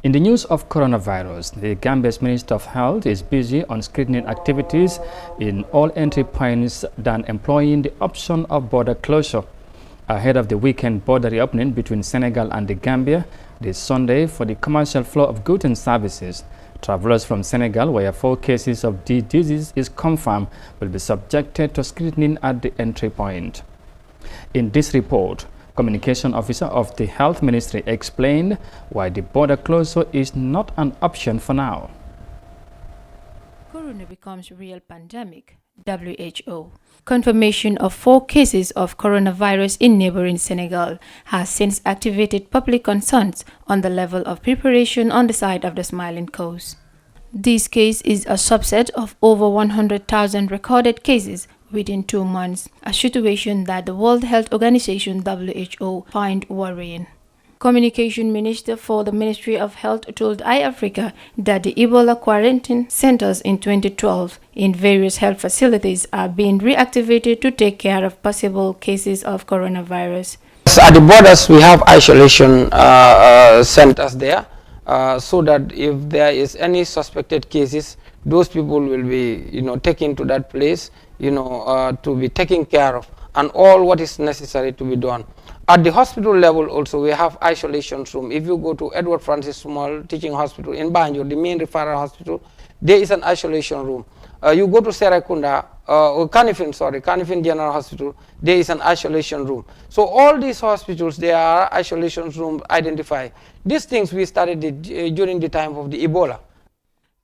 In the news of coronavirus, the Gambia's Minister of Health is busy on screening activities in all entry points than employing the option of border closure. Ahead of the weekend border reopening between Senegal and the Gambia this Sunday for the commercial flow of goods and services, travelers from Senegal, where 4 cases of the disease is confirmed, will be subjected to screening at the entry point. In this report, Communication Officer of the Health Ministry explained why the border closure is not an option for now. Corona becomes real pandemic. WHO. Confirmation of 4 cases of coronavirus in neighboring Senegal has since activated public concerns on the level of preparation on the side of the Smiling Coast. This case is a subset of over 100,000 recorded cases within 2 months, a situation that the World Health Organization WHO find worrying. Communication Minister for the Ministry of Health told iAfrica that the Ebola quarantine centers in 2012 in various health facilities are being reactivated to take care of possible cases of coronavirus. At the borders, we have isolation centers there, so that if there is any suspected cases, those people will be, taken to that place, to be taken care of, and all what is necessary to be done. At the hospital level also, we have isolation room. If you go to Edward Francis Small Teaching Hospital in Banjul, the main referral hospital, there is an isolation room. You go to Serekunda, Kanifing General Hospital, there is an isolation room. So all these hospitals, there are isolation rooms identified. These things we started during the time of the Ebola.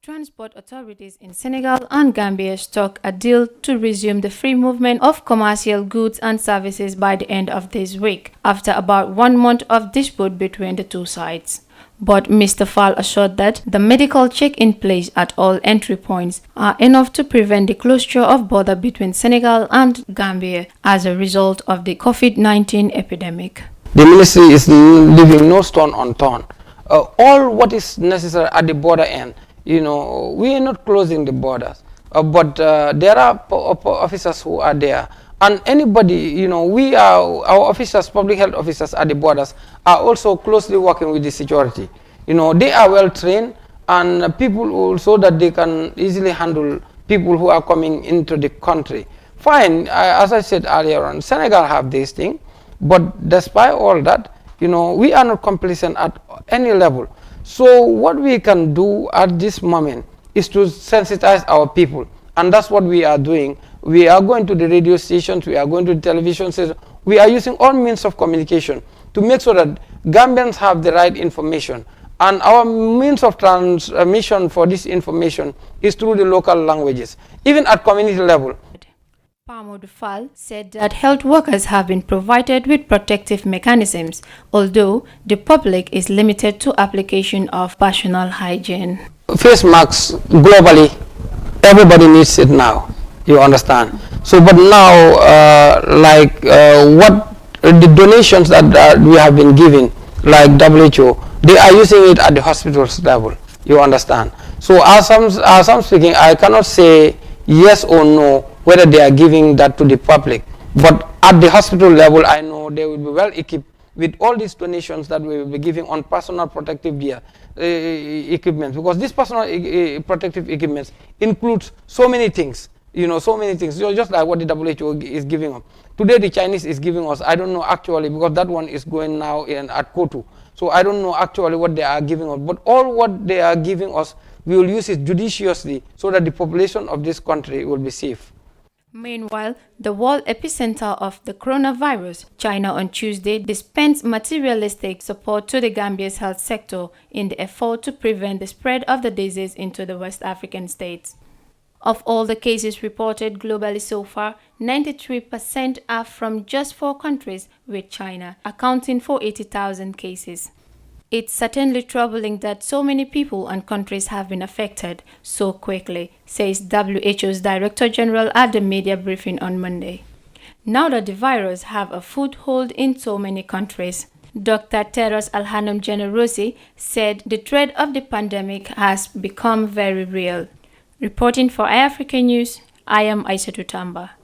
Transport authorities in Senegal and Gambia struck a deal to resume the free movement of commercial goods and services by the end of this week, after about 1 month of dispute between the two sides. But Mr. Fall assured that the medical check in place at all entry points are enough to prevent the closure of border between Senegal and Gambia as a result of the COVID-19 epidemic. The ministry is leaving no stone unturned. All what is necessary at the border end, we are not closing the borders, but there are officers who are there. And anybody, our officers, public health officers at the borders are also closely working with the security. They are well trained, and people also that they can easily handle people who are coming into the country. Fine, as I said earlier on, Senegal have this thing, but despite all that, we are not complacent at any level. So what we can do at this moment is to sensitize our people, and that's what we are doing. We are going to the radio stations, we are going to the television stations, we are using all means of communication to make sure that Gambians have the right information. And our means of transmission for this information is through the local languages, even at community level. Pamodu Fall said that health workers have been provided with protective mechanisms, although the public is limited to application of personal hygiene. Face masks globally, everybody needs it now, you understand. So, but now, what the donations that we have been giving, like WHO, they are using it at the hospitals level, you understand. So, as I'm speaking, I cannot say yes or no whether they are giving that to the public. But at the hospital level, I know they will be well equipped with all these donations that we will be giving on personal protective gear, equipment, because this personal protective equipment includes so many things, so many things, just like what the WHO is giving us. Today the Chinese is giving us, I don't know actually, because that one is going now at Kotu. So I don't know actually what they are giving us, but all what they are giving us, we will use it judiciously so that the population of this country will be safe. Meanwhile, the world epicenter of the coronavirus, China, on Tuesday dispensed materialistic support to the Gambia's health sector in the effort to prevent the spread of the disease into the West African states. Of all the cases reported globally so far, 93% are from just 4 countries, with China accounting for 80,000 cases. It's certainly troubling that so many people and countries have been affected so quickly, says WHO's Director General at the media briefing on Monday. Now that the virus have a foothold in so many countries, Dr. Teros Alhanum Generosi said the threat of the pandemic has become very real. Reporting for iAfrica News, I am Aissatou Tamba.